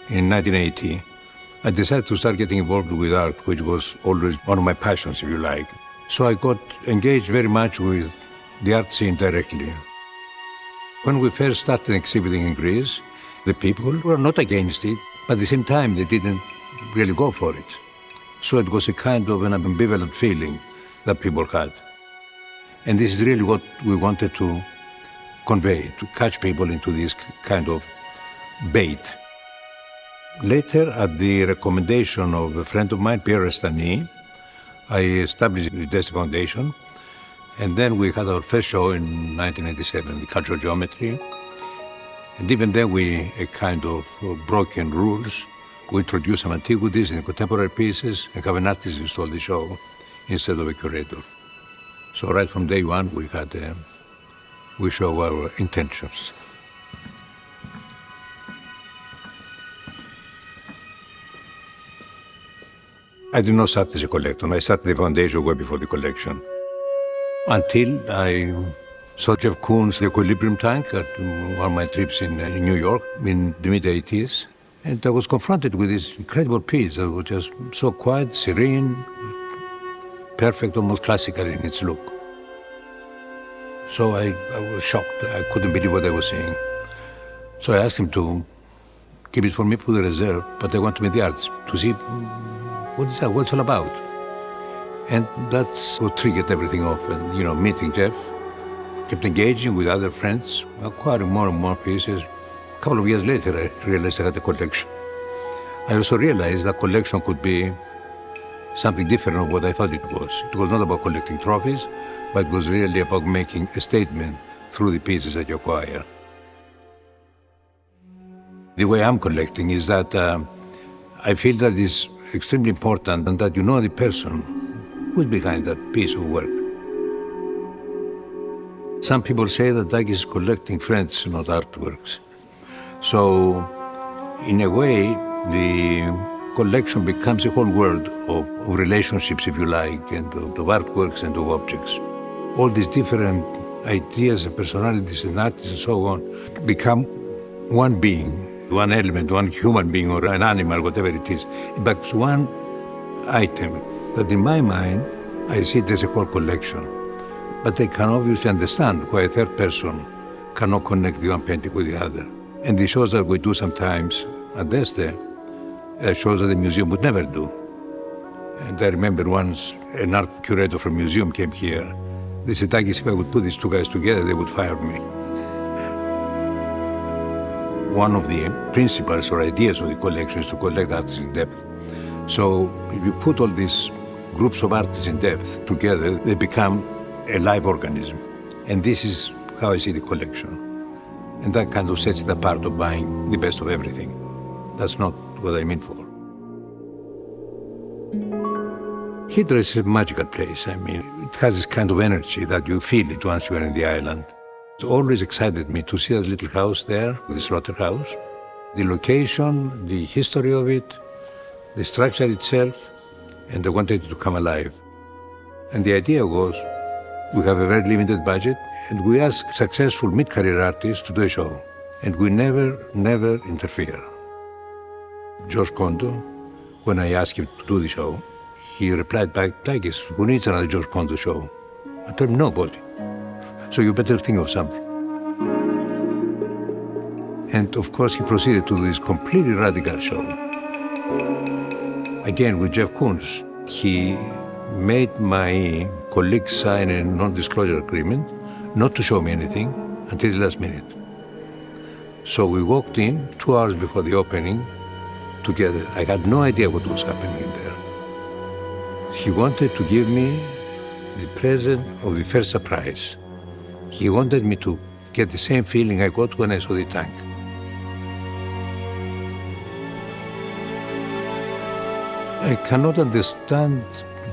in 1980, I decided to start getting involved with art, which was always one of my passions, if you like. So I got engaged very much with the art scene directly. When we first started exhibiting in Greece, the people were not against it, but at the same time, they didn't really go for it. So it was a kind of an ambivalent feeling that people had. And this is really what we wanted to convey, to catch people into this kind of bait. Later, at the recommendation of a friend of mine, Pierre Restani, I established the DESTE Foundation, and then we had our first show in 1997, the Cultural Geometry. And even then, we kind of broken rules. We introduced some antiquities and contemporary pieces and have an artist install the show instead of a curator. So right from day one, we show our intentions. I did not start as a collector. I started the foundation way before the collection. Until I saw Jeff Koons Equilibrium Tank at one of my trips in New York in the mid-80s. And I was confronted with this incredible piece that was just so quiet, serene, perfect, almost classical in its look. So I was shocked. I couldn't believe what I was seeing. So I asked him to keep it for me, put a reserve, but I want to meet the artist to see what's it all about. And that's what triggered everything off. And, meeting Jeff, kept engaging with other friends, acquiring more and more pieces. A couple of years later, I realized I had a collection. I also realized that collection could be something different from what I thought it was. It was not about collecting trophies, but it was really about making a statement through the pieces that you acquire. The way I'm collecting is that I feel that it's extremely important and that you know the person who's behind that piece of work. Some people say that Dakis is collecting friends, not artworks. So, in a way, the collection becomes a whole world of relationships, if you like, and of artworks and of objects. All these different ideas and personalities and artists and so on become one being, one element, one human being or an animal, whatever it is. It becomes one item that in my mind, I see it as a whole collection. But I can obviously understand why a third person cannot connect the one painting with the other. And the shows that we do sometimes at DESTE are shows that the museum would never do. And I remember once an art curator from a museum came here. They said, Dakis, if I would put these two guys together, they would fire me. One of the principles or ideas of the collection is to collect artists in depth. So if you put all these groups of artists in depth together, they become a live organism. And this is how I see the collection. And that kind of sets it apart of buying the best of everything. That's not what I mean for. Hitra is a magical place. It has this kind of energy that you feel it once you are in the island. It always excited me to see that little house there, the slaughterhouse. The location, the history of it, the structure itself, and I wanted it to come alive. And the idea was, we have a very limited budget, and we ask successful mid-career artists to do a show. And we never interfere. George Condo, when I asked him to do the show, he replied back, Dakis, who needs another George Condo show? I told him, nobody. So you better think of something. And of course, he proceeded to this completely radical show. Again, with Jeff Koons, he made my colleagues sign a non-disclosure agreement not to show me anything until the last minute. So we walked in 2 hours before the opening together. I had no idea what was happening there. He wanted to give me the present of the first surprise. He wanted me to get the same feeling I got when I saw the tank. I cannot understand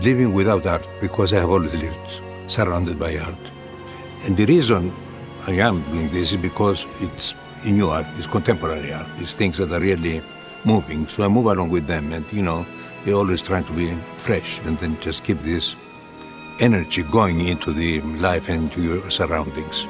living without art because I have always lived surrounded by art. And the reason I am doing this is because it's new art, it's contemporary art, it's things that are really moving. So I move along with them and, they're always trying to be fresh and then just keep this energy going into the life and to your surroundings.